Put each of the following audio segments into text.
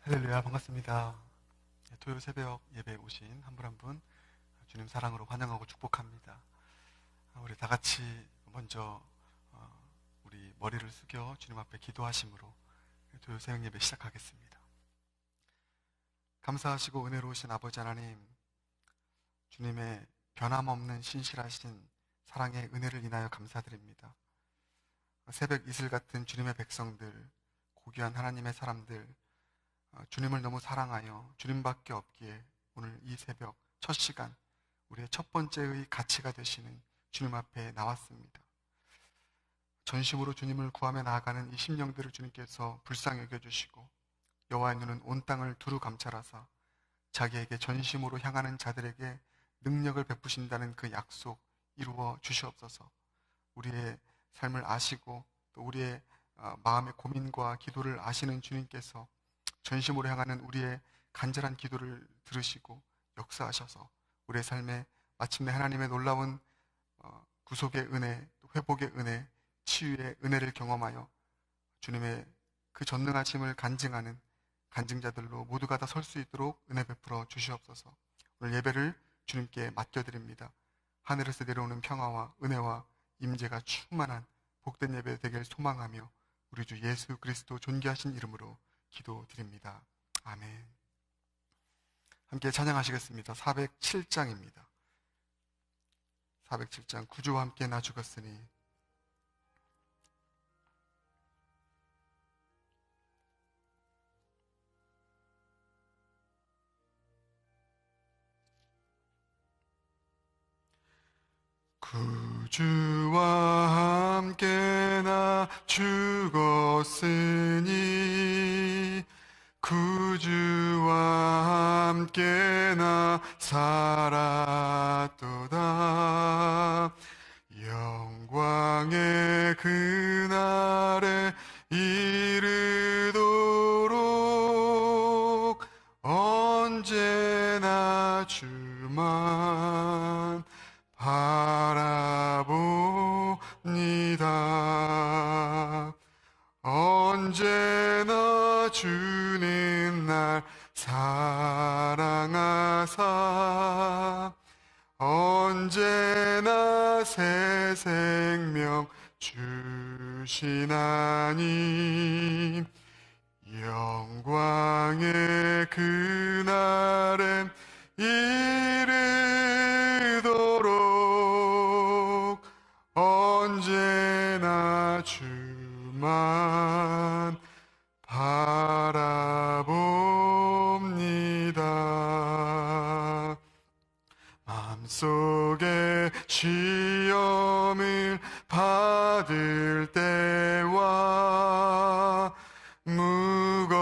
할렐루야, 반갑습니다. 토요 새벽 예배에 오신 한 분 한 분 주님 사랑으로 환영하고 축복합니다. 우리 다 같이 먼저 우리 머리를 숙여 주님 앞에 기도하심으로 토요 새벽 예배 시작하겠습니다. 감사하시고 은혜로우신 아버지 하나님, 주님의 변함없는 신실하신 사랑의 은혜를 인하여 감사드립니다. 새벽 이슬 같은 주님의 백성들, 고귀한 하나님의 사람들, 주님을 너무 사랑하여 주님밖에 없기에 오늘 이 새벽 첫 시간 우리의 첫 번째의 가치가 되시는 주님 앞에 나왔습니다. 전심으로 주님을 구하며 나아가는 이 심령들을 주님께서 불쌍히 여겨주시고 여호와의 눈은 온 땅을 두루 감찰하사 자기에게 전심으로 향하는 자들에게 능력을 베푸신다는 그 약속 이루어 주시옵소서. 우리의 삶을 아시고 또 우리의 마음의 고민과 기도를 아시는 주님께서 전심으로 향하는 우리의 간절한 기도를 들으시고 역사하셔서 우리의 삶에 마침내 하나님의 놀라운 구속의 은혜, 회복의 은혜, 치유의 은혜를 경험하여 주님의 그 전능하심을 간증하는 간증자들로 모두가 다 설 수 있도록 은혜 베풀어 주시옵소서. 오늘 예배를 주님께 맡겨드립니다. 하늘에서 내려오는 평화와 은혜와 임재가 충만한 복된 예배 되길 소망하며 우리 주 예수 그리스도 존귀하신 이름으로 기도드립니다. 아멘. 함께 찬양하시겠습니다. 407장입니다. 407장 구주와 함께 나 죽었으니. 구주와 함께 나 죽었으니 구주와 함께 나 살았도다. 영광의 그날에 이르도록 언제나 주만 바라봅니다. 언제나 주는 날 사랑하사 언제나 새 생명 주시나니 영광의 그날엔 이르도록 언제나 주만 바라봅니다. 마음속에 시험을 받을 때와 무거운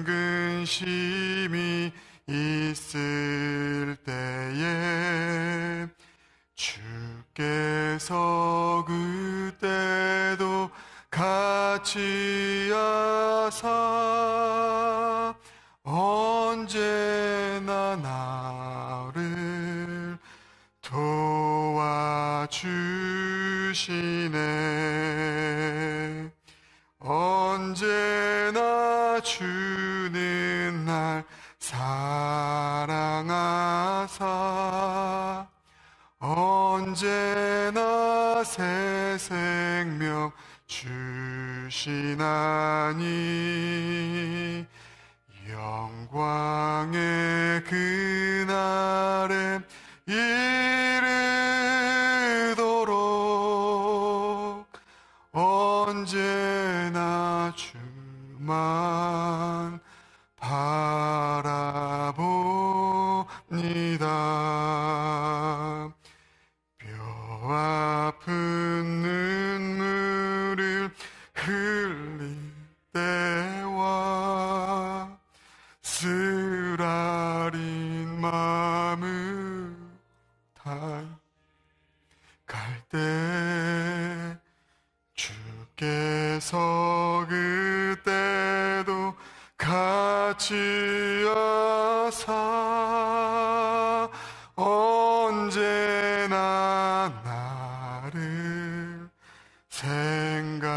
근심이 있을 때에 주께서 그때도 같이 하사 언제나 나를 도와주시네. 언제나 주는 날 사랑하사 언제나 새 생명 주시나니 영광의 그날에 이르도록 언제나 주만 바라봅니다. 뼈 아픈 눈물을 흘릴 때와 쓰라린 마음을 다갈 때 주께서 그때도 같이 하사 언제나 나를 생각하시네.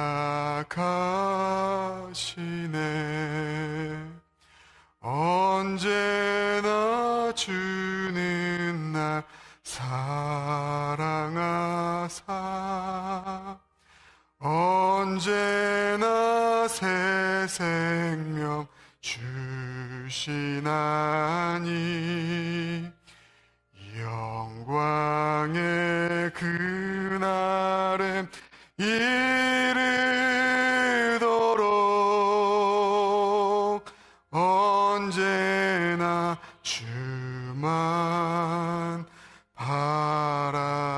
주는 날 사랑하사 언제나 새 생명 주시나니 영광의 그날에 이르도록 언제나 주만 바라봅니다.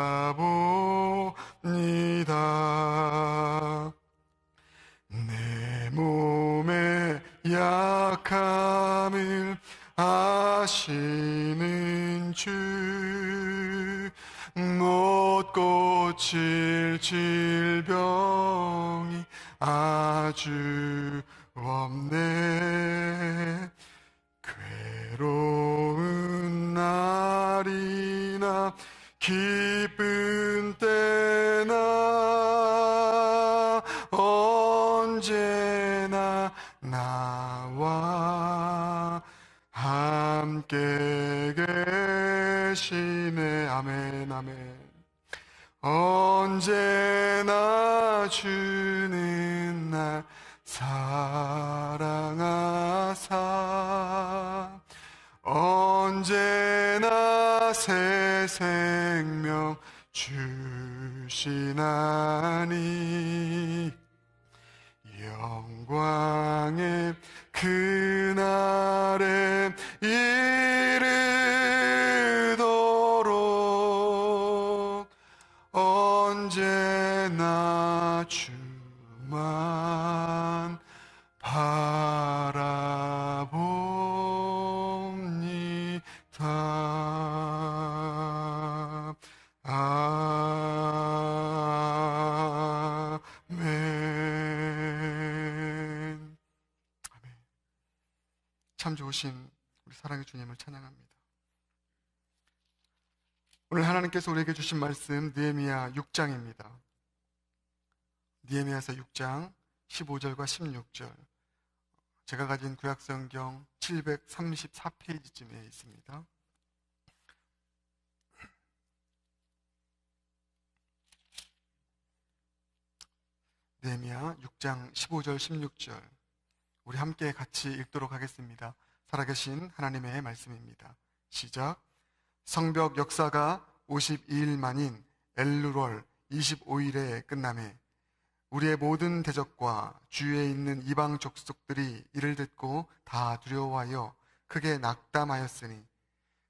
내 몸의 약함을 아시는 주, 못 고칠 질병이 아주 없네. 괴로운 날이나 기쁜 때나 언제나 나와 함께 계시네. 아멘, 아멘. 언제나 주는 날 사랑하사 언제나 새 생명 주시나니 영광의 그날에 이르도록 언제나 주만 바라봅니다. 아멘. 아멘. 참 좋으신 우리 사랑의 주님을 찬양합니다. 오늘 하나님께서 우리에게 주신 말씀 느헤미야 6장입니다. 느헤미야서 6장 15절과 16절. 제가 가진 구약성경 734페이지쯤에 있습니다. 느헤미야 6장 15절 16절 우리 함께 같이 읽도록 하겠습니다. 살아계신 하나님의 말씀입니다. 시작. 성벽 역사가 52일 만인 엘루월 25일에 끝나매 우리의 모든 대적과 주위에 있는 이방 족속들이 이를 듣고 다 두려워하여 크게 낙담하였으니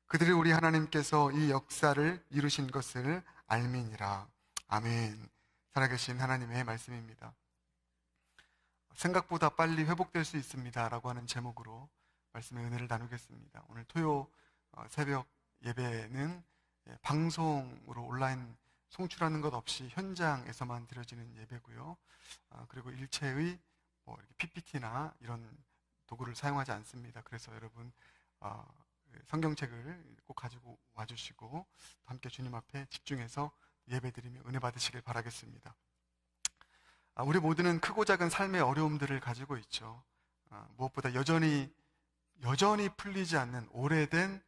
그들이 우리 하나님께서 이 역사를 이루신 것을 알미니라. 아멘. 살아계신 하나님의 말씀입니다. 생각보다 빨리 회복될 수 있습니다 라고 하는 제목으로 말씀의 은혜를 나누겠습니다. 오늘 토요 새벽 예배는 방송으로 온라인 송출하는 것 없이 현장에서만 드려지는 예배고요. 그리고 일체의 이렇게 PPT나 이런 도구를 사용하지 않습니다. 그래서 여러분 성경책을 꼭 가지고 와주시고 함께 주님 앞에 집중해서 예배드리며 은혜 받으시길 바라겠습니다. 우리 모두는 크고 작은 삶의 어려움들을 가지고 있죠. 무엇보다 여전히 풀리지 않는 오래된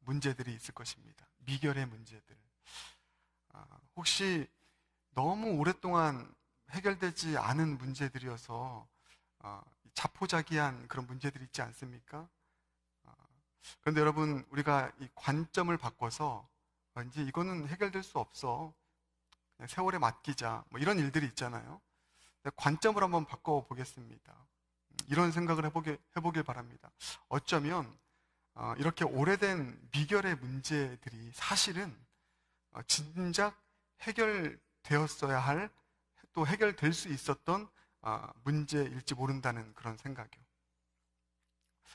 문제들이 있을 것입니다. 미결의 문제들. 혹시 너무 오랫동안 해결되지 않은 문제들이어서 자포자기한 그런 문제들이 있지 않습니까? 그런데 여러분, 우리가 이 관점을 바꿔서 이제 이거는 해결될 수 없어, 그냥 세월에 맡기자, 뭐 이런 일들이 있잖아요. 관점을 한번 바꿔보겠습니다. 이런 생각을 해보길 바랍니다. 어쩌면 이렇게 오래된 미결의 문제들이 사실은 진작 해결되었어야 할, 또 해결될 수 있었던 문제일지 모른다는 그런 생각이요.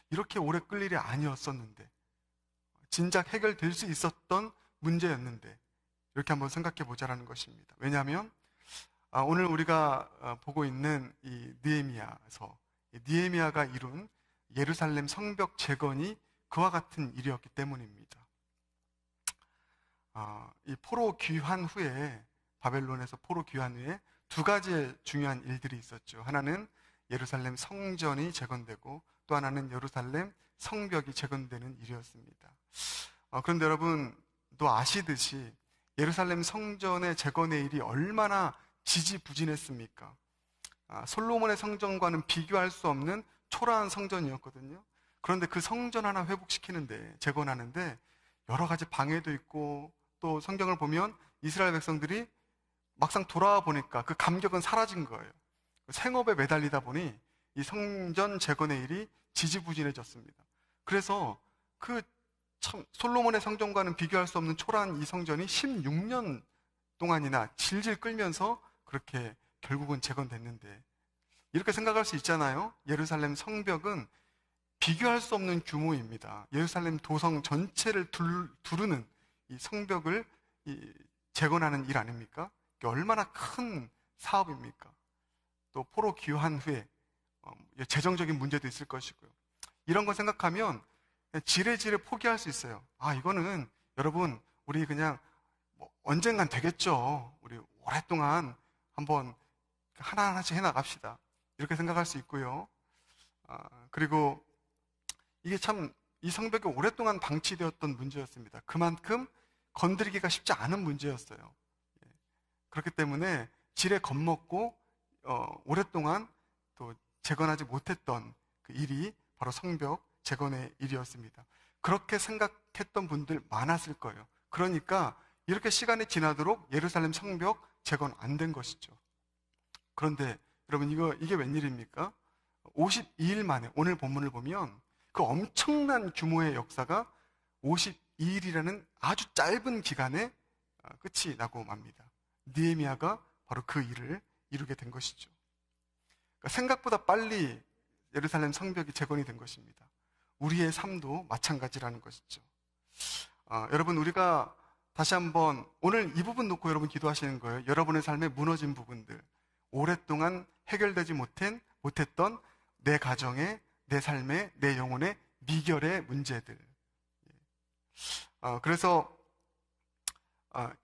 이렇게 오래 끌 일이 아니었었는데, 진작 해결될 수 있었던 문제였는데, 이렇게 한번 생각해 보자라는 것입니다. 왜냐하면 오늘 우리가 보고 있는 이 느헤미야서, 느헤미야가 이룬 예루살렘 성벽 재건이 그와 같은 일이었기 때문입니다. 이 포로 귀환 후에, 바벨론에서 포로 귀환 후에 두 가지의 중요한 일들이 있었죠. 하나는 예루살렘 성전이 재건되고 또 하나는 예루살렘 성벽이 재건되는 일이었습니다. 그런데 여러분도 아시듯이 예루살렘 성전의 재건의 일이 얼마나 지지부진했습니까? 솔로몬의 성전과는 비교할 수 없는 초라한 성전이었거든요. 그런데 그 성전 하나 회복시키는데, 재건하는데 여러 가지 방해도 있고, 또 성경을 보면 이스라엘 백성들이 막상 돌아와 보니까 그 감격은 사라진 거예요. 생업에 매달리다 보니 이 성전 재건의 일이 지지부진해졌습니다. 그래서 그 솔로몬의 성전과는 비교할 수 없는 초라한 이 성전이 16년 동안이나 질질 끌면서 그렇게 결국은 재건됐는데, 이렇게 생각할 수 있잖아요. 예루살렘 성벽은 비교할 수 없는 규모입니다. 예루살렘 도성 전체를 두르는 이 성벽을 재건하는 일 아닙니까? 이게 얼마나 큰 사업입니까? 또 포로 귀환 후에 재정적인 문제도 있을 것이고요. 이런 거 생각하면 지레지레 포기할 수 있어요. 이거는 여러분, 우리 그냥 언젠간 되겠죠. 우리 오랫동안 한번 하나하나씩 해나갑시다. 이렇게 생각할 수 있고요. 그리고 이게 참 이 성벽이 오랫동안 방치되었던 문제였습니다. 그만큼 건드리기가 쉽지 않은 문제였어요. 그렇기 때문에 지레 겁먹고 오랫동안 또 재건하지 못했던 그 일이 바로 성벽 재건의 일이었습니다. 그렇게 생각했던 분들 많았을 거예요. 그러니까 이렇게 시간이 지나도록 예루살렘 성벽 재건 안 된 것이죠. 그런데 여러분, 이게 웬일입니까? 52일 만에, 오늘 본문을 보면 그 엄청난 규모의 역사가 52일이라는 아주 짧은 기간에 끝이 나고 맙니다. 느헤미야가 바로 그 일을 이루게 된 것이죠. 그러니까 생각보다 빨리 예루살렘 성벽이 재건이 된 것입니다. 우리의 삶도 마찬가지라는 것이죠. 여러분, 우리가 다시 한번 오늘 이 부분 놓고 여러분 기도하시는 거예요. 여러분의 삶에 무너진 부분들, 오랫동안 해결되지 못했던 내 가정의, 내 삶의, 내 영혼의 미결의 문제들. 그래서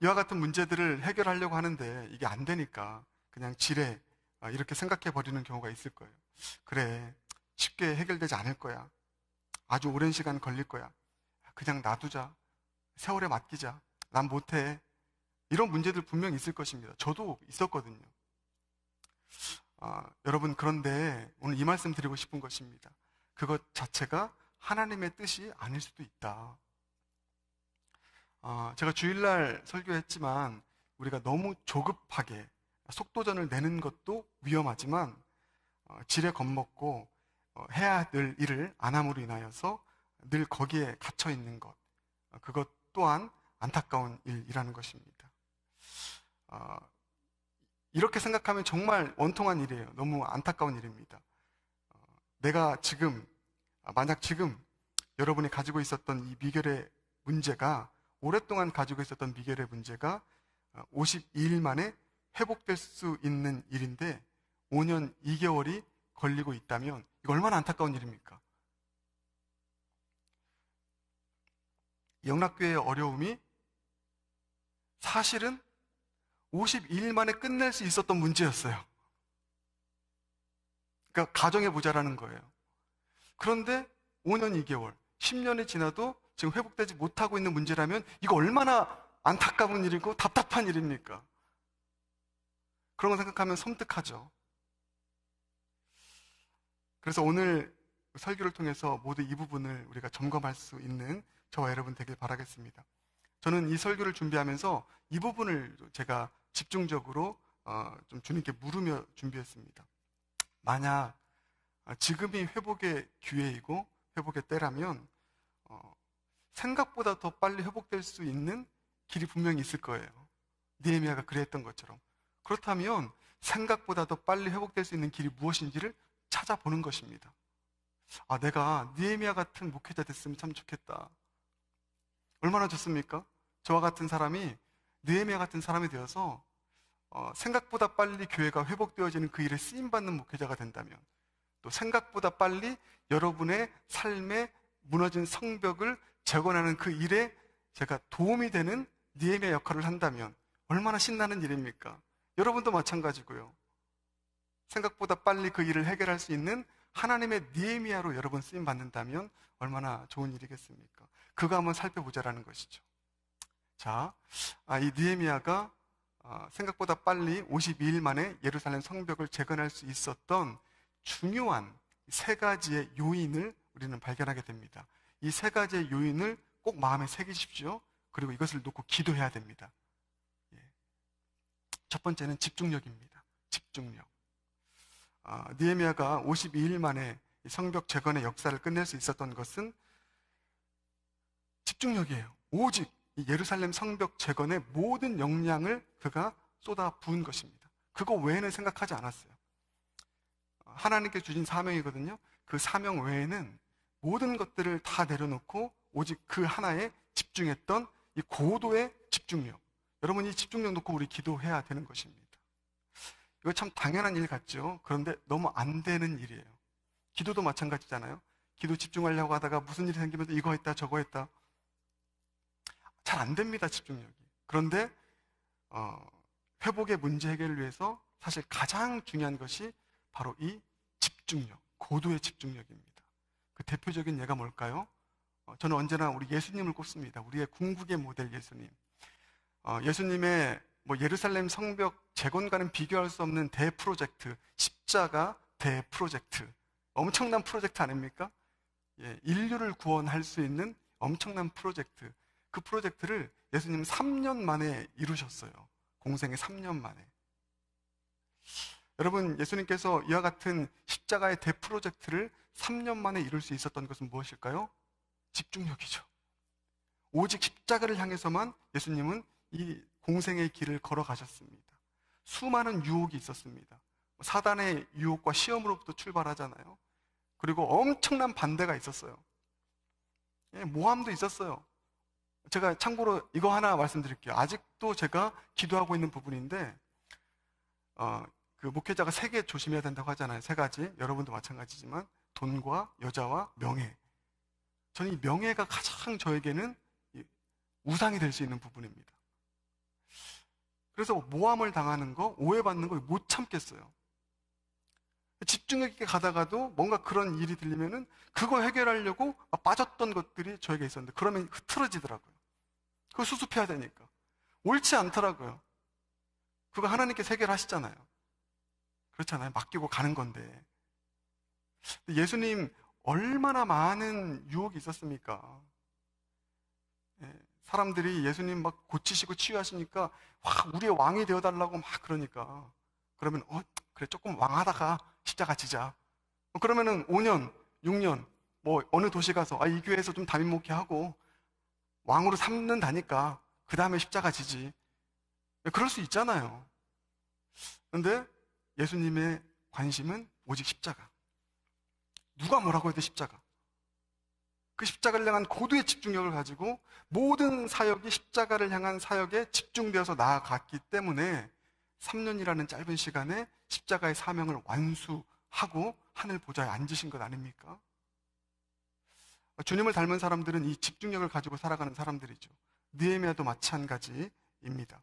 이와 같은 문제들을 해결하려고 하는데 이게 안 되니까 그냥 지레 이렇게 생각해 버리는 경우가 있을 거예요. 그래, 쉽게 해결되지 않을 거야. 아주 오랜 시간 걸릴 거야. 그냥 놔두자. 세월에 맡기자. 난 못해. 이런 문제들 분명히 있을 것입니다. 저도 있었거든요. 여러분, 그런데 오늘 이 말씀 드리고 싶은 것입니다. 그것 자체가 하나님의 뜻이 아닐 수도 있다. 제가 주일날 설교했지만 우리가 너무 조급하게 속도전을 내는 것도 위험하지만 지레 겁먹고 해야 될 일을 안 함으로 인하여서 늘 거기에 갇혀 있는 것, 그것 또한 안타까운 일이라는 것입니다. 이렇게 생각하면 정말 원통한 일이에요. 너무 안타까운 일입니다. 만약 지금 여러분이 가지고 있었던 이 미결의 문제가, 오랫동안 가지고 있었던 미결의 문제가 52일 만에 회복될 수 있는 일인데 5년 2개월이 걸리고 있다면 이거 얼마나 안타까운 일입니까? 영락교회의 어려움이 사실은 52일 만에 끝낼 수 있었던 문제였어요. 그러니까 가정의 부자라는 거예요. 그런데 5년 2개월, 10년이 지나도 지금 회복되지 못하고 있는 문제라면 이거 얼마나 안타까운 일이고 답답한 일입니까? 그런 거 생각하면 섬뜩하죠. 그래서 오늘 설교를 통해서 모두 이 부분을 우리가 점검할 수 있는 저와 여러분 되길 바라겠습니다. 저는 이 설교를 준비하면서 이 부분을 제가 집중적으로 좀 주님께 물으며 준비했습니다. 만약 지금이 회복의 기회이고 회복의 때라면 생각보다 더 빨리 회복될 수 있는 길이 분명히 있을 거예요. 느헤미야가 그랬던 것처럼. 그렇다면 생각보다 더 빨리 회복될 수 있는 길이 무엇인지를 찾아보는 것입니다. 내가 느헤미야 같은 목회자 됐으면 참 좋겠다. 얼마나 좋습니까? 저와 같은 사람이 느헤미야 같은 사람이 되어서 생각보다 빨리 교회가 회복되어지는 그 일에 쓰임받는 목회자가 된다면, 또 생각보다 빨리 여러분의 삶에 무너진 성벽을 재건하는 그 일에 제가 도움이 되는 느헤미야 역할을 한다면 얼마나 신나는 일입니까? 여러분도 마찬가지고요. 생각보다 빨리 그 일을 해결할 수 있는 하나님의 느헤미야로 여러분 쓰임 받는다면 얼마나 좋은 일이겠습니까? 그거 한번 살펴보자라는 것이죠. 자, 이 느헤미야가 생각보다 빨리 52일 만에 예루살렘 성벽을 재건할 수 있었던 중요한 세 가지의 요인을 우리는 발견하게 됩니다. 이 세 가지의 요인을 꼭 마음에 새기십시오. 그리고 이것을 놓고 기도해야 됩니다. 첫 번째는 집중력입니다. 집중력. 느헤미야가 52일 만에 성벽 재건의 역사를 끝낼 수 있었던 것은 집중력이에요. 오직 예루살렘 성벽 재건의 모든 역량을 그가 쏟아 부은 것입니다. 그거 외에는 생각하지 않았어요. 하나님께 주신 사명이거든요. 그 사명 외에는 모든 것들을 다 내려놓고 오직 그 하나에 집중했던 이 고도의 집중력. 여러분, 이 집중력 놓고 우리 기도해야 되는 것입니다. 이거 참 당연한 일 같죠? 그런데 너무 안 되는 일이에요. 기도도 마찬가지잖아요. 기도 집중하려고 하다가 무슨 일이 생기면 이거 했다 저거 했다. 잘 안 됩니다, 집중력이. 그런데 회복의 문제 해결을 위해서 사실 가장 중요한 것이 바로 이 집중력, 고도의 집중력입니다. 그 대표적인 예가 뭘까요? 저는 언제나 우리 예수님을 꼽습니다. 우리의 궁극의 모델 예수님. 예수님의 예루살렘 성벽 재건과는 비교할 수 없는 대프로젝트, 십자가 대프로젝트. 엄청난 프로젝트 아닙니까? 인류를 구원할 수 있는 엄청난 프로젝트. 그 프로젝트를 예수님 3년 만에 이루셨어요. 공생의 3년 만에. 여러분, 예수님께서 이와 같은 십자가의 대프로젝트를 3년 만에 이룰 수 있었던 것은 무엇일까요? 집중력이죠. 오직 십자가를 향해서만 예수님은 이 공생의 길을 걸어가셨습니다. 수많은 유혹이 있었습니다. 사단의 유혹과 시험으로부터 출발하잖아요. 그리고 엄청난 반대가 있었어요. 모함도 있었어요. 제가 참고로 이거 하나 말씀드릴게요. 아직도 제가 기도하고 있는 부분인데 그 목회자가 3개 조심해야 된다고 하잖아요. 3가지. 여러분도 마찬가지지만 돈과 여자와 명예. 저는 이 명예가 가장 저에게는 우상이 될 수 있는 부분입니다. 그래서 모함을 당하는 거, 오해받는 거 못 참겠어요. 집중력 있게 가다가도 뭔가 그런 일이 들리면은 그거 해결하려고 빠졌던 것들이 저에게 있었는데 그러면 흐트러지더라고요. 그거 수습해야 되니까. 옳지 않더라고요. 그거 하나님께서 해결하시잖아요. 그렇잖아요. 맡기고 가는 건데. 예수님 얼마나 많은 유혹이 있었습니까? 사람들이 예수님 막 고치시고 치유하시니까 우리의 왕이 되어달라고 막 그러니까 그러면 그래 조금 왕하다가 십자가 지자. 그러면은 5년, 6년 어느 도시 가서 이 교회에서 좀 담임 목회하고 왕으로 삼는다니까 그 다음에 십자가 지지. 그럴 수 있잖아요. 그런데 예수님의 관심은 오직 십자가. 누가 뭐라고 해도 십자가. 그 십자가를 향한 고도의 집중력을 가지고 모든 사역이 십자가를 향한 사역에 집중되어서 나아갔기 때문에 3년이라는 짧은 시간에 십자가의 사명을 완수하고 하늘 보좌에 앉으신 것 아닙니까? 주님을 닮은 사람들은 이 집중력을 가지고 살아가는 사람들이죠. 느헤미야도 마찬가지입니다.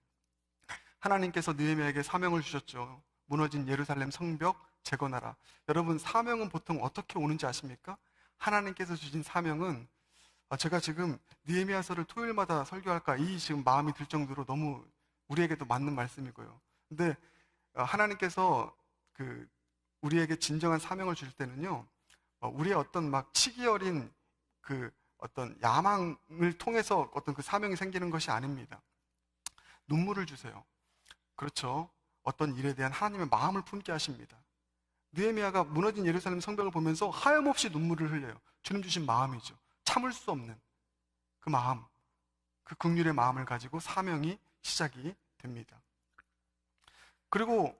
하나님께서 느헤미야에게 사명을 주셨죠. 무너진 예루살렘 성벽 재건하라. 여러분, 사명은 보통 어떻게 오는지 아십니까? 하나님께서 주신 사명은 제가 지금 느헤미야서를 토요일마다 설교할까 이 지금 마음이 들 정도로 너무 우리에게도 맞는 말씀이고요. 근데 하나님께서 우리에게 진정한 사명을 주실 때는요, 우리의 어떤 막 치기 어린 어떤 야망을 통해서 어떤 그 사명이 생기는 것이 아닙니다. 눈물을 주세요. 그렇죠. 어떤 일에 대한 하나님의 마음을 품게 하십니다. 느헤미야가 무너진 예루살렘 성벽을 보면서 하염없이 눈물을 흘려요. 주님 주신 마음이죠. 참을 수 없는 그 마음, 그 긍휼의 마음을 가지고 사명이 시작이 됩니다. 그리고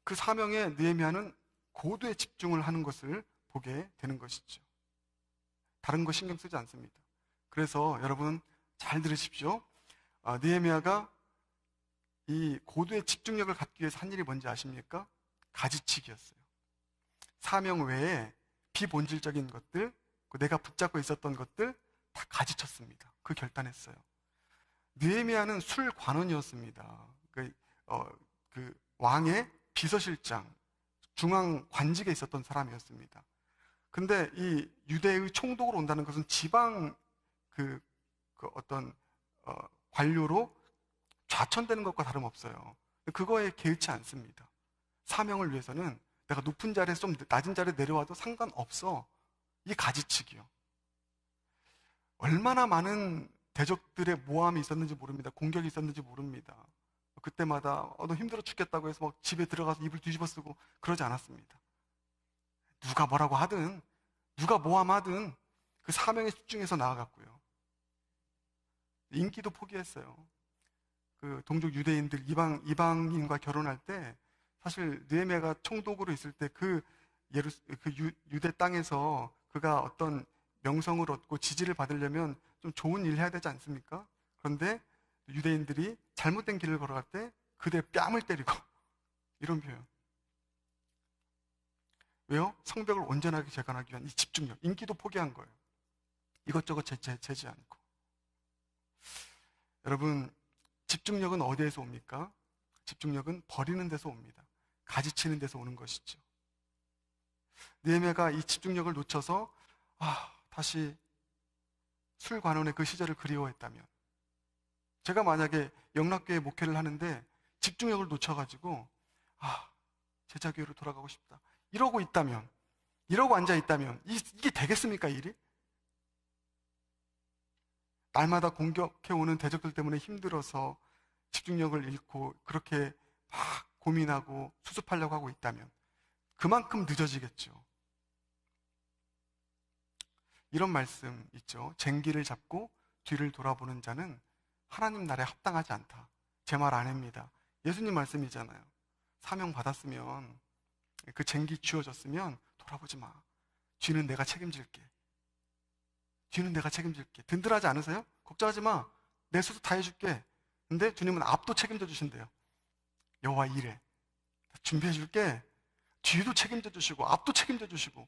그 사명에 느헤미야는 고도의 집중을 하는 것을 보게 되는 것이죠. 다른 거 신경 쓰지 않습니다. 그래서 여러분 잘 들으십시오. 느헤미야가 이 고도의 집중력을 갖기 위해서 한 일이 뭔지 아십니까? 가지치기였어요. 사명 외에 비본질적인 것들, 내가 붙잡고 있었던 것들 다 가지쳤습니다. 그 결단했어요. 느헤미야는 술관원이었습니다. 그 왕의 비서실장, 중앙 관직에 있었던 사람이었습니다. 근데 이 유대의 총독으로 온다는 것은 지방 그 어떤 관료로 좌천되는 것과 다름없어요. 그거에 개의치 않습니다. 사명을 위해서는 내가 높은 자리에서 좀 낮은 자리에 내려와도 상관없어. 이 가지치기요. 얼마나 많은 대적들의 모함이 있었는지 모릅니다. 공격이 있었는지 모릅니다. 그때마다 너 힘들어 죽겠다고 해서 막 집에 들어가서 이불 뒤집어 쓰고 그러지 않았습니다. 누가 뭐라고 하든 누가 모함하든 그 사명에 집중해서 나아갔고요. 인기도 포기했어요. 그 동족 유대인들 이방인과 결혼할 때 사실 느헤미야가 총독으로 있을 때 유대 땅에서 그가 어떤 명성을 얻고 지지를 받으려면 좀 좋은 일을 해야 되지 않습니까? 그런데 유대인들이 잘못된 길을 걸어갈 때 그들의 뺨을 때리고 이런 표현. 왜요? 성벽을 온전하게 재건하기 위한 이 집중력, 인기도 포기한 거예요. 이것저것 재지 않고. 여러분, 집중력은 어디에서 옵니까? 집중력은 버리는 데서 옵니다. 가지치는 데서 오는 것이죠. 느헤미야가 이 집중력을 놓쳐서 다시 술관원의 그 시절을 그리워했다면, 제가 만약에 영락교회 목회를 하는데 집중력을 놓쳐가지고 제자교회로 돌아가고 싶다 이러고 있다면, 이러고 앉아있다면 이게 되겠습니까, 일이? 날마다 공격해오는 대적들 때문에 힘들어서 집중력을 잃고 그렇게 막 고민하고 수습하려고 하고 있다면 그만큼 늦어지겠죠. 이런 말씀 있죠. 쟁기를 잡고 뒤를 돌아보는 자는 하나님 나라에 합당하지 않다. 제 말 아닙니다. 예수님 말씀이잖아요. 사명 받았으면, 그 쟁기 쥐어졌으면 돌아보지 마. 뒤는 내가 책임질게. 뒤는 내가 책임질게. 든든하지 않으세요? 걱정하지 마. 내 스스로 다 해줄게. 근데 주님은 앞도 책임져 주신대요. 여호와 이래. 준비해 줄게. 뒤도 책임져 주시고 앞도 책임져 주시고.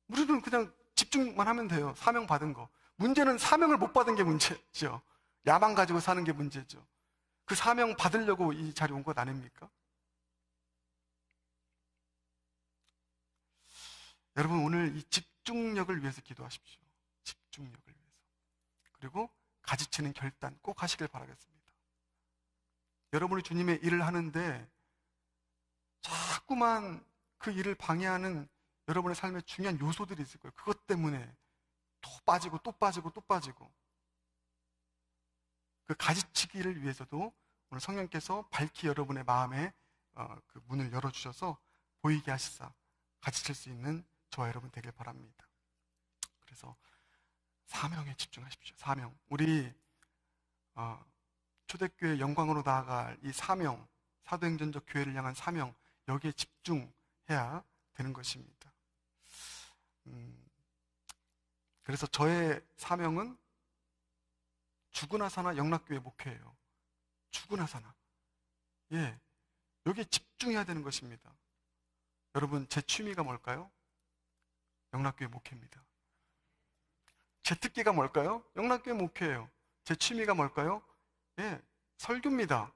우리는 그냥 집중만 하면 돼요. 사명 받은 거. 문제는 사명을 못 받은 게 문제죠. 야망 가지고 사는 게 문제죠. 그 사명 받으려고 이 자리에 온 것 아닙니까? 여러분, 오늘 이 집중력을 위해서 기도하십시오. 집중력을 위해서. 그리고 가지치는 결단 꼭 하시길 바라겠습니다. 여러분이 주님의 일을 하는데 자꾸만 그 일을 방해하는 여러분의 삶에 중요한 요소들이 있을 거예요. 그것 때문에 또 빠지고 또 빠지고 또 빠지고. 그 가지치기를 위해서도 오늘 성령께서 밝히 여러분의 마음에 그 문을 열어주셔서 보이게 하시사 가지칠 수 있는 저와 여러분 되길 바랍니다. 그래서 사명에 집중하십시오. 사명. 우리 초대교회 영광으로 나아갈 이 사명, 사도행전적 교회를 향한 사명, 여기에 집중해야 되는 것입니다. 그래서 저의 사명은 죽으나 사나 영락교회 목회예요. 죽으나 사나. 예, 여기에 집중해야 되는 것입니다. 여러분, 제 취미가 뭘까요? 영락교회 목회입니다. 제 특기가 뭘까요? 영락교회 목회예요. 제 취미가 뭘까요? 예, 설교입니다.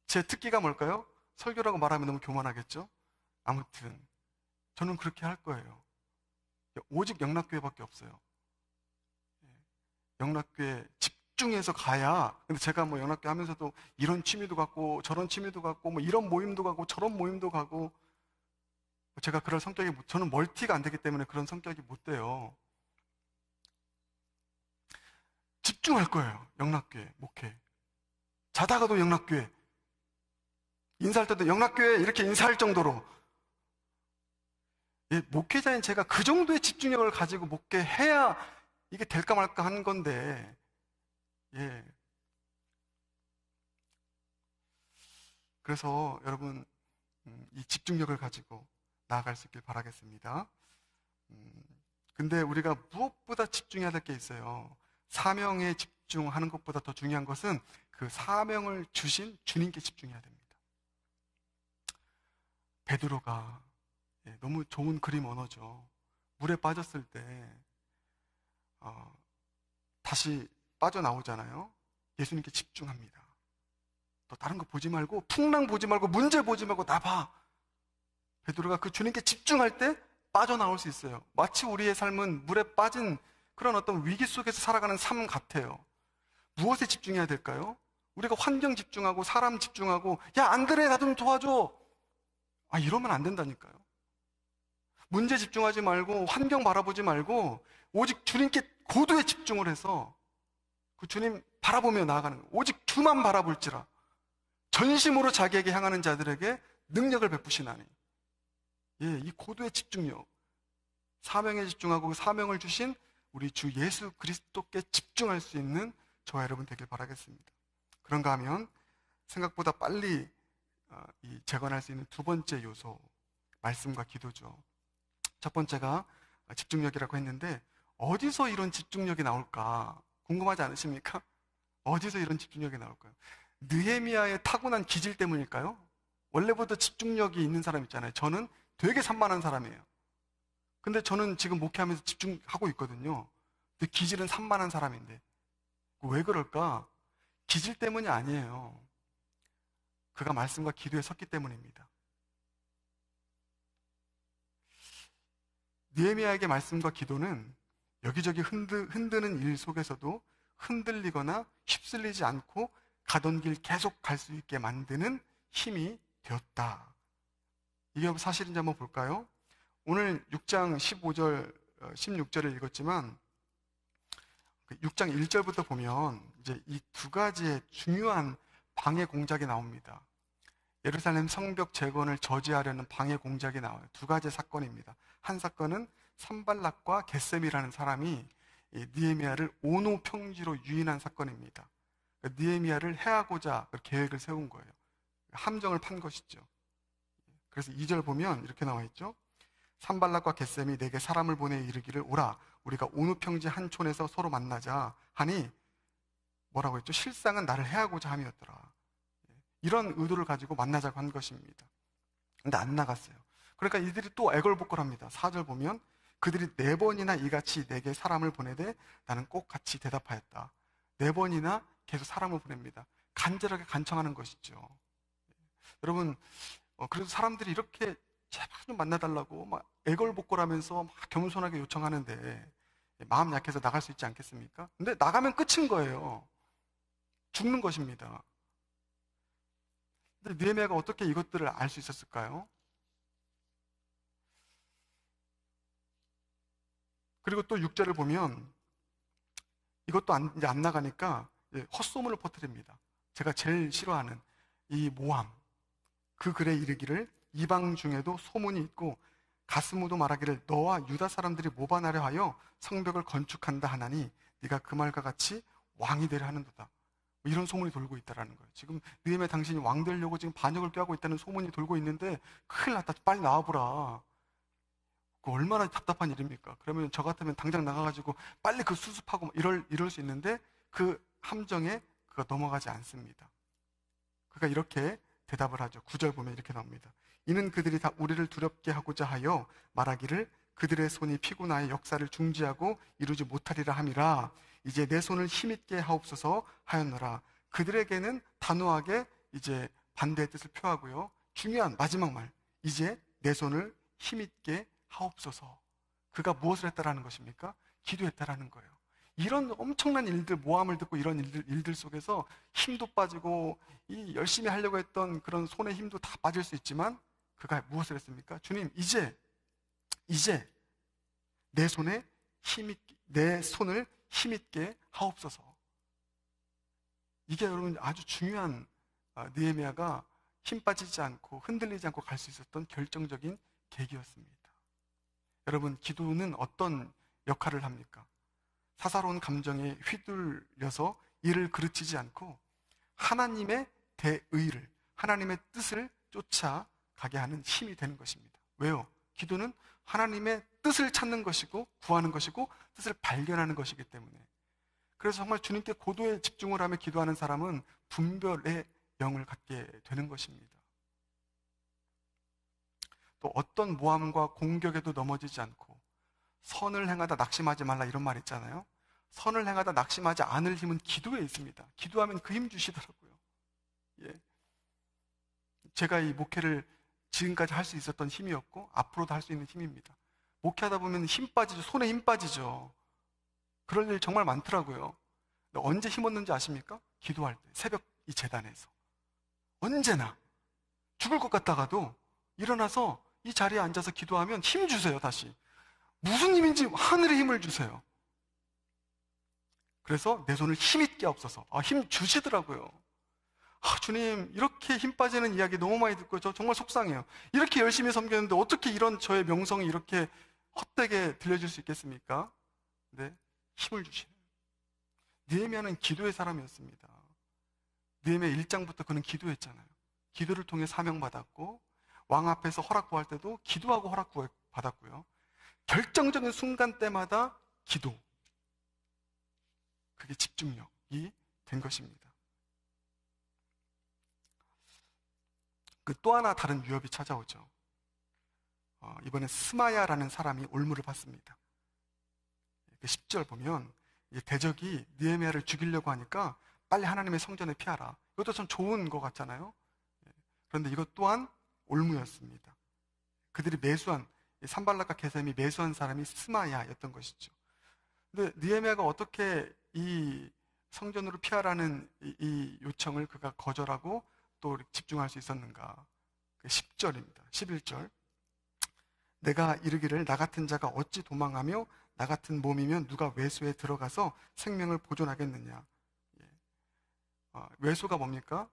제 특기가 뭘까요? 설교라고 말하면 너무 교만하겠죠? 아무튼 저는 그렇게 할 거예요. 오직 영락교회밖에 없어요. 영락교회 집중해서 가야. 근데 제가 뭐 영락교회 하면서도 이런 취미도 갖고 저런 취미도 갖고 뭐 이런 모임도 가고 저런 모임도 가고, 제가 그럴 성격이, 저는 멀티가 안 되기 때문에 그런 성격이 못 돼요. 집중할 거예요. 영락교회 목회. 자다가도 영락교회, 인사할 때도 영락교회 이렇게 인사할 정도로. 예, 목회자인 제가 그 정도의 집중력을 가지고 목회해야 이게 될까 말까 하는 건데, 예. 그래서 여러분, 이 집중력을 가지고 나아갈 수 있길 바라겠습니다. 근데 우리가 무엇보다 집중해야 될 게 있어요. 사명에 집중하는 것보다 더 중요한 것은 그 사명을 주신 주님께 집중해야 됩니다. 베드로가 너무 좋은 그림 언어죠. 물에 빠졌을 때 다시 빠져나오잖아요. 예수님께 집중합니다. 또 다른 거 보지 말고, 풍랑 보지 말고, 문제 보지 말고 나 봐. 베드로가 그 주님께 집중할 때 빠져나올 수 있어요. 마치 우리의 삶은 물에 빠진 그런 어떤 위기 속에서 살아가는 삶 같아요. 무엇에 집중해야 될까요? 우리가 환경 집중하고 사람 집중하고 야 안드레 나 좀 도와줘, 이러면 안 된다니까요. 문제 집중하지 말고 환경 바라보지 말고 오직 주님께 고도의 집중을 해서 그 주님 바라보며 나아가는 거예요. 오직 주만 바라볼지라 전심으로 자기에게 향하는 자들에게 능력을 베푸시나니. 이 고도의 집중력, 사명에 집중하고 그 사명을 주신 우리 주 예수 그리스도께 집중할 수 있는 저와 여러분 되길 바라겠습니다. 그런가 하면 생각보다 빨리 재건할 수 있는 두 번째 요소, 말씀과 기도죠. 첫 번째가 집중력이라고 했는데 어디서 이런 집중력이 나올까 궁금하지 않으십니까? 어디서 이런 집중력이 나올까요? 느헤미야의 타고난 기질 때문일까요? 원래부터 집중력이 있는 사람 있잖아요. 저는 되게 산만한 사람이에요. 근데 저는 지금 목회하면서 집중하고 있거든요. 근데 기질은 산만한 사람인데 왜 그럴까? 기질 때문이 아니에요. 그가 말씀과 기도에 섰기 때문입니다. 느헤미야에게 말씀과 기도는 여기저기 흔드는 일 속에서도 흔들리거나 휩쓸리지 않고 가던 길 계속 갈 수 있게 만드는 힘이 되었다. 이게 사실인지 한번 볼까요? 오늘 6장 15절, 16절을 읽었지만 6장 1절부터 보면 이제 이 두 가지의 중요한 방해 공작이 나옵니다. 예루살렘 성벽 재건을 저지하려는 방해 공작이 나와요. 두 가지 사건입니다. 한 사건은 산발락과 겟셈이라는 사람이 느헤미야를 온오평지로 유인한 사건입니다. 느헤미야를 해하고자 계획을 세운 거예요. 함정을 판 것이죠. 그래서 2절 보면 이렇게 나와 있죠. 산발락과 겟셈이 내게 사람을 보내 이르기를 오라 우리가 온오평지 한 촌에서 서로 만나자 하니 뭐라고 했죠? 실상은 나를 해하고자 함이었더라. 이런 의도를 가지고 만나자고 한 것입니다. 근데 안 나갔어요. 그러니까 이들이 또 애걸복걸합니다. 4절 보면 그들이 4번이나 이같이 내게 사람을 보내되 나는 꼭 같이 대답하였다. 4번이나 계속 사람을 보냅니다. 간절하게 간청하는 것이죠. 여러분, 그래도 사람들이 이렇게 제발 좀 만나달라고 막 애걸복걸하면서 막 겸손하게 요청하는데 마음 약해서 나갈 수 있지 않겠습니까? 근데 나가면 끝인 거예요. 죽는 것입니다. 근데 느헤미야가 어떻게 이것들을 알 수 있었을까요? 그리고 또 6절을 보면 이것도 이제 안 나가니까 헛소문을 퍼뜨립니다. 제가 제일 싫어하는 이 모함. 그 글에 이르기를 이방 중에도 소문이 있고 가스무도 말하기를 너와 유다 사람들이 모반하려 하여 성벽을 건축한다 하나니 네가 그 말과 같이 왕이 되려 하는도다. 이런 소문이 돌고 있다는 거예요. 지금 느헤미야 당신이 왕 되려고 지금 반역을 꾀하고 있다는 소문이 돌고 있는데 큰일 났다. 빨리 나와보라. 얼마나 답답한 일입니까? 그러면 저 같으면 당장 나가가지고 빨리 그 수습하고 이럴 수 있는데 그 함정에 그가 넘어가지 않습니다. 그가 이렇게 대답을 하죠. 9절 보면 이렇게 나옵니다. 이는 그들이 다 우리를 두렵게 하고자 하여 말하기를 그들의 손이 피곤하여 역사를 중지하고 이루지 못하리라 함이라. 이제 내 손을 힘있게 하옵소서 하였노라. 그들에게는 단호하게 이제 반대의 뜻을 표하고요. 중요한 마지막 말. 이제 내 손을 힘있게 하옵소서. 그가 무엇을 했다라는 것입니까? 기도했다라는 거예요. 이런 엄청난 일들, 모함을 듣고 이런 일들 속에서 힘도 빠지고 이 열심히 하려고 했던 그런 손의 힘도 다 빠질 수 있지만 그가 무엇을 했습니까? 주님, 이제 내 손을 힘있게 하옵소서. 이게 여러분 아주 중요한 느헤미야가 힘 빠지지 않고 흔들리지 않고 갈 수 있었던 결정적인 계기였습니다. 여러분, 기도는 어떤 역할을 합니까? 사사로운 감정에 휘둘려서 이를 그르치지 않고 하나님의 대의를, 하나님의 뜻을 쫓아가게 하는 힘이 되는 것입니다. 왜요? 기도는 하나님의 뜻을 찾는 것이고 구하는 것이고 뜻을 발견하는 것이기 때문에. 그래서 정말 주님께 고도의 집중을 하며 기도하는 사람은 분별의 영을 갖게 되는 것입니다. 또 어떤 모함과 공격에도 넘어지지 않고 선을 행하다 낙심하지 말라 이런 말 있잖아요. 선을 행하다 낙심하지 않을 힘은 기도에 있습니다. 기도하면 그 힘 주시더라고요. 제가 이 목회를 지금까지 할 수 있었던 힘이었고 앞으로도 할 수 있는 힘입니다. 목회하다 보면 힘 빠지죠. 손에 힘 빠지죠. 그럴 일 정말 많더라고요. 근데 언제 힘 얻는지 아십니까? 기도할 때, 새벽 이 제단에서. 언제나 죽을 것 같다가도 일어나서 이 자리에 앉아서 기도하면 힘 주세요, 다시. 무슨 힘인지 하늘의 힘을 주세요. 그래서 내 손을 힘있게 없어서 힘 주시더라고요. 주님, 이렇게 힘 빠지는 이야기 너무 많이 듣고 저 정말 속상해요. 이렇게 열심히 섬겼는데 어떻게 이런 저의 명성이 이렇게 헛되게 들려줄 수 있겠습니까? 네, 힘을 주시네요. 느헤미야는 기도의 사람이었습니다. 느헤미야 1장부터 그는 기도했잖아요. 기도를 통해 사명받았고 왕 앞에서 허락 구할 때도 기도하고 허락 받았고요. 결정적인 순간 때마다 기도. 그게 집중력이 된 것입니다. 또 하나 다른 위협이 찾아오죠. 이번에 스마야라는 사람이 올무를 받습니다. 10절 보면 대적이 느헤미야를 죽이려고 하니까 빨리 하나님의 성전에 피하라. 이것도 참 좋은 것 같잖아요. 그런데 이것 또한 올무였습니다. 그들이 매수한, 산발락과 게셈이 매수한 사람이 스마야였던 것이죠. 근데 느헤미야가 어떻게 이 성전으로 피하라는 이 요청을 그가 거절하고 또 집중할 수 있었는가? 10절입니다. 11절. 내가 이르기를 나 같은 자가 어찌 도망하며 나 같은 몸이면 누가 외소에 들어가서 생명을 보존하겠느냐. 외소가 뭡니까?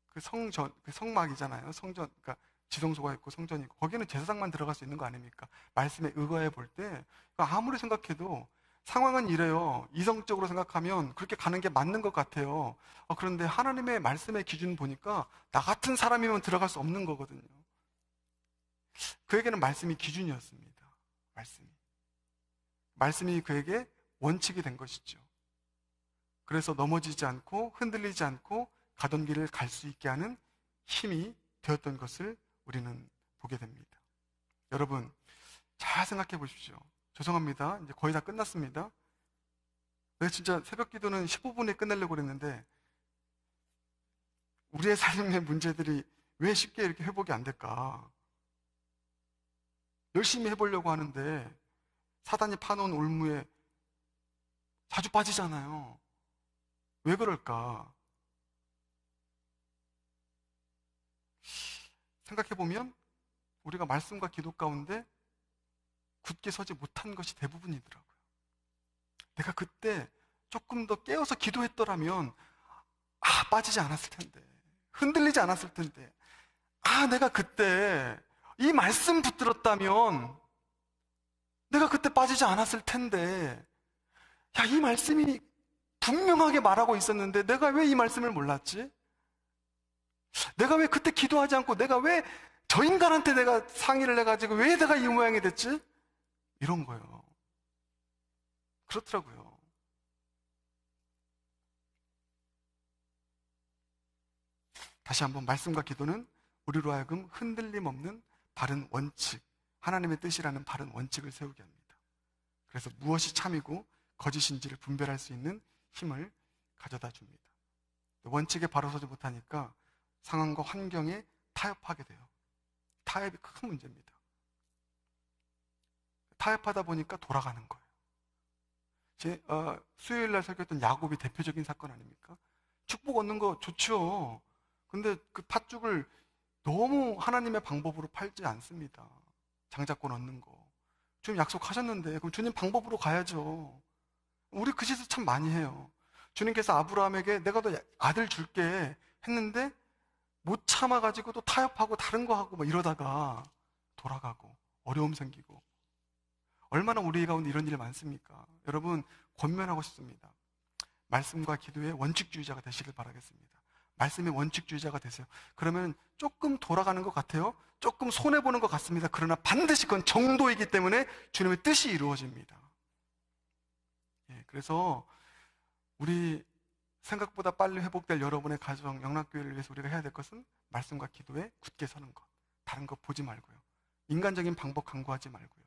그 성막이잖아요. 성전, 그러니까 지성소가 있고 성전이 있고 거기는 제사장만 들어갈 수 있는 거 아닙니까? 말씀에 의거해 볼 때 아무리 생각해도 상황은 이래요. 이성적으로 생각하면 그렇게 가는 게 맞는 것 같아요. 그런데 하나님의 말씀의 기준 보니까 나 같은 사람이면 들어갈 수 없는 거거든요. 그에게는 말씀이 기준이었습니다. 말씀이 그에게 원칙이 된 것이죠. 그래서 넘어지지 않고 흔들리지 않고 가던 길을 갈 수 있게 하는 힘이 되었던 것을 우리는 보게 됩니다. 여러분, 잘 생각해 보십시오. 죄송합니다. 이제 거의 다 끝났습니다. 내가 진짜 새벽 기도는 15분에 끝내려고 그랬는데 우리의 삶의 문제들이 왜 쉽게 이렇게 회복이 안 될까? 열심히 해보려고 하는데 사단이 파놓은 올무에 자주 빠지잖아요. 왜 그럴까? 생각해보면 우리가 말씀과 기도 가운데 굳게 서지 못한 것이 대부분이더라고요. 내가 그때 조금 더 깨어서 기도했더라면 빠지지 않았을 텐데, 흔들리지 않았을 텐데, 내가 그때 이 말씀 붙들었다면 내가 그때 빠지지 않았을 텐데, 이 말씀이 분명하게 말하고 있었는데 내가 왜 이 말씀을 몰랐지? 내가 왜 그때 기도하지 않고 내가 왜 저 인간한테 내가 상의를 해가지고 왜 내가 이 모양이 됐지? 이런 거예요. 그렇더라고요. 다시 한번 말씀과 기도는 우리로 하여금 흔들림 없는 바른 원칙, 하나님의 뜻이라는 바른 원칙을 세우게 합니다. 그래서 무엇이 참이고 거짓인지를 분별할 수 있는 힘을 가져다 줍니다. 원칙에 바로 서지 못하니까 상황과 환경에 타협하게 돼요. 타협이 큰 문제입니다. 타협하다 보니까 돌아가는 거예요. 수요일 날 설교했던 야곱이 대표적인 사건 아닙니까? 축복 얻는 거 좋죠. 근데 그 팥죽을 너무 하나님의 방법으로 팔지 않습니다. 장자권 얻는 거. 주님 약속하셨는데 그럼 주님 방법으로 가야죠. 우리 그 짓을 참 많이 해요. 주님께서 아브라함에게 내가 너 아들 줄게 했는데 못 참아가지고 또 타협하고 다른 거 하고 이러다가 돌아가고 어려움 생기고 얼마나 우리 가운데 이런 일 많습니까? 여러분, 권면하고 싶습니다. 말씀과 기도의 원칙주의자가 되시길 바라겠습니다. 말씀의 원칙주의자가 되세요. 그러면 조금 돌아가는 것 같아요. 조금 손해보는 것 같습니다. 그러나 반드시 그건 정도이기 때문에 주님의 뜻이 이루어집니다. 그래서 우리 생각보다 빨리 회복될 여러분의 가정, 영락교회를 위해서 우리가 해야 될 것은 말씀과 기도에 굳게 서는 것. 다른 거 보지 말고요. 인간적인 방법 강구하지 말고요.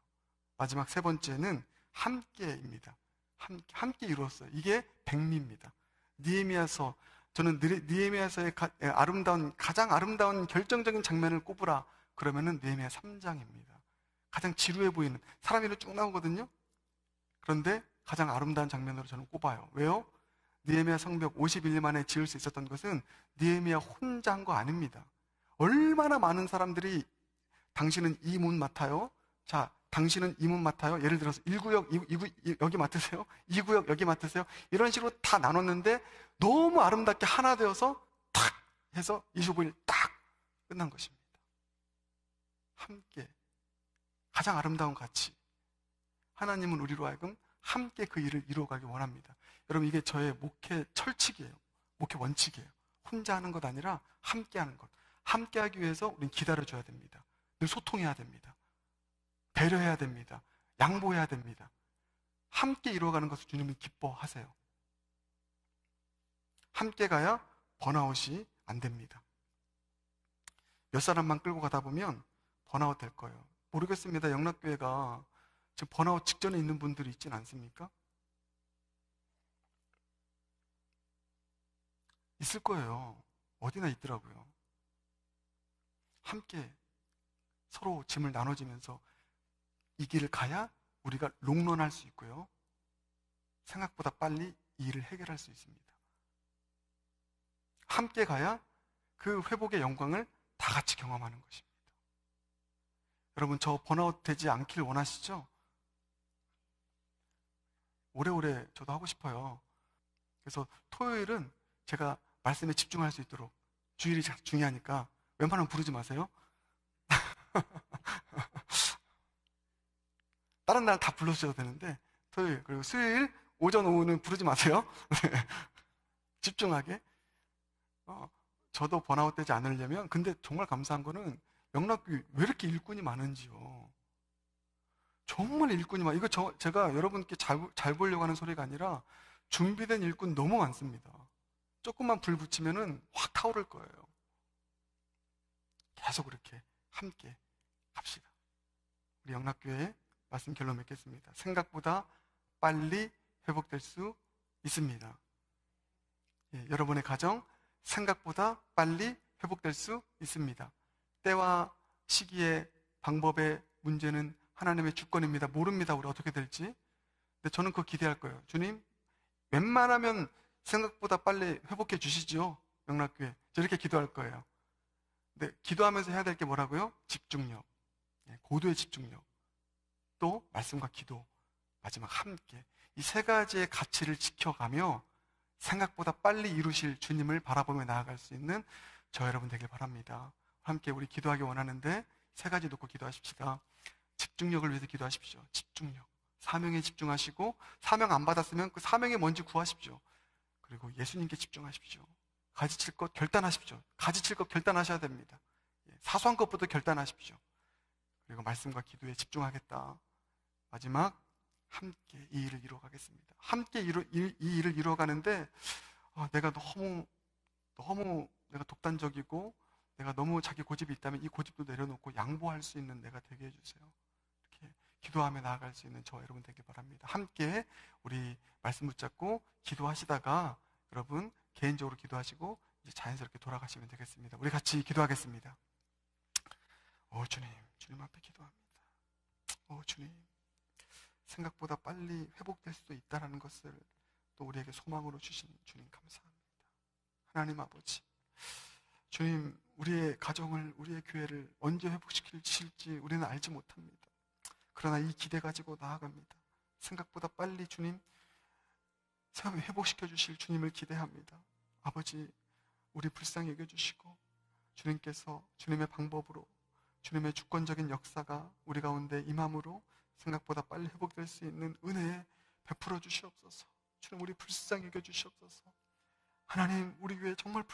마지막 세 번째는 함께입니다. 함께 이루었어요. 이게 백미입니다. 느헤미야서, 저는 느헤미야서의 가장 아름다운 결정적인 장면을 꼽으라 그러면은 느헤미야 3장입니다. 가장 지루해 보이는 사람 이름 쭉 나오거든요. 그런데 가장 아름다운 장면으로 저는 꼽아요. 왜요? 느헤미야 성벽 51일 만에 지을 수 있었던 것은 느헤미야 혼자 한 거 아닙니다. 얼마나 많은 사람들이 당신은 이 문 맡아요. 자, 당신은 이 문 맡아요. 예를 들어서 1구역 여기 맡으세요. 2구역 여기 맡으세요. 이런 식으로 다 나눴는데 너무 아름답게 하나 되어서 탁 해서 25일 딱 끝난 것입니다. 함께 가장 아름다운 가치. 하나님은 우리로 하여금 함께 그 일을 이루어가길 원합니다. 여러분, 이게 저의 목회 철칙이에요. 목회 원칙이에요. 혼자 하는 것 아니라 함께 하는 것. 함께 하기 위해서 우리는 기다려줘야 됩니다. 늘 소통해야 됩니다. 배려해야 됩니다. 양보해야 됩니다. 함께 이루어가는 것을 주님은 기뻐하세요. 함께 가야 번아웃이 안 됩니다. 몇 사람만 끌고 가다 보면 번아웃 될 거예요. 모르겠습니다. 영락교회가 지금 번아웃 직전에 있는 분들이 있진 않습니까? 있을 거예요. 어디나 있더라고요. 함께 서로 짐을 나눠지면서 이 길을 가야 우리가 롱런할 수 있고요. 생각보다 빨리 이 일을 해결할 수 있습니다. 함께 가야 그 회복의 영광을 다 같이 경험하는 것입니다. 여러분, 저 번아웃 되지 않길 원하시죠? 오래오래 저도 하고 싶어요. 그래서 토요일은 제가 말씀에 집중할 수 있도록, 주일이 중요하니까 웬만하면 부르지 마세요. 다른 날 다 불러주셔도 되는데 토요일 그리고 수요일 오전 오후는 부르지 마세요. 집중하게. 저도 번아웃 되지 않으려면, 근데 정말 감사한 거는 영락교회 왜 이렇게 일꾼이 많은지요. 정말 일꾼이 많아요. 이거 제가 여러분께 잘 보려고 하는 소리가 아니라 준비된 일꾼 너무 많습니다. 조금만 불 붙이면은 확 타오를 거예요. 계속 그렇게 함께 갑시다. 우리 영락교회 말씀 결론 맺겠습니다. 생각보다 빨리 회복될 수 있습니다. 여러분의 가정 생각보다 빨리 회복될 수 있습니다. 때와 시기의 방법의 문제는 하나님의 주권입니다. 모릅니다. 우리 어떻게 될지. 근데 저는 그거 기대할 거예요. 주님, 웬만하면 생각보다 빨리 회복해 주시지요. 영락교회. 저렇게 기도할 거예요. 근데 기도하면서 해야 될 게 뭐라고요? 집중력. 고도의 집중력. 또 말씀과 기도. 마지막 함께. 이 세 가지의 가치를 지켜가며 생각보다 빨리 이루실 주님을 바라보며 나아갈 수 있는 저 여러분 되길 바랍니다. 함께 우리 기도하기 원하는데 세 가지 놓고 기도하십시다. 집중력을 위해서 기도하십시오. 집중력. 사명에 집중하시고, 사명 안 받았으면 그 사명이 뭔지 구하십시오. 그리고 예수님께 집중하십시오. 가지칠 것 결단하십시오. 가지칠 것 결단하셔야 됩니다. 사소한 것부터 결단하십시오. 그리고 말씀과 기도에 집중하겠다. 마지막, 함께 이 일을 이루어가겠습니다. 함께 이 일을 이루어가는데 내가 너무 내가 독단적이고 내가 너무 자기 고집이 있다면 이 고집도 내려놓고 양보할 수 있는 내가 되게 해주세요. 이렇게 기도하며 나아갈 수 있는 저 여러분 되길 바랍니다. 함께 우리 말씀 붙잡고 기도하시다가 여러분 개인적으로 기도하시고 이제 자연스럽게 돌아가시면 되겠습니다. 우리 같이 기도하겠습니다. 주님 앞에 기도합니다. 주님, 생각보다 빨리 회복될 수도 있다는 것을 또 우리에게 소망으로 주신 주님 감사합니다. 하나님 아버지, 주님, 우리의 가정을, 우리의 교회를 언제 회복시킬지 우리는 알지 못합니다. 그러나 이 기대 가지고 나아갑니다. 생각보다 빨리 주님 회복시켜 주실 주님을 기대합니다. 아버지, 우리 불쌍히 여겨주시고 주님께서 주님의 방법으로 주님의 주권적인 역사가 우리 가운데 임함으로 생각보다 빨리 회복될 수 있는 은혜 베풀어 주시옵소서. 주님, 우리 불쌍히 여겨 주시옵소서. 하나님, 우리 교회 정말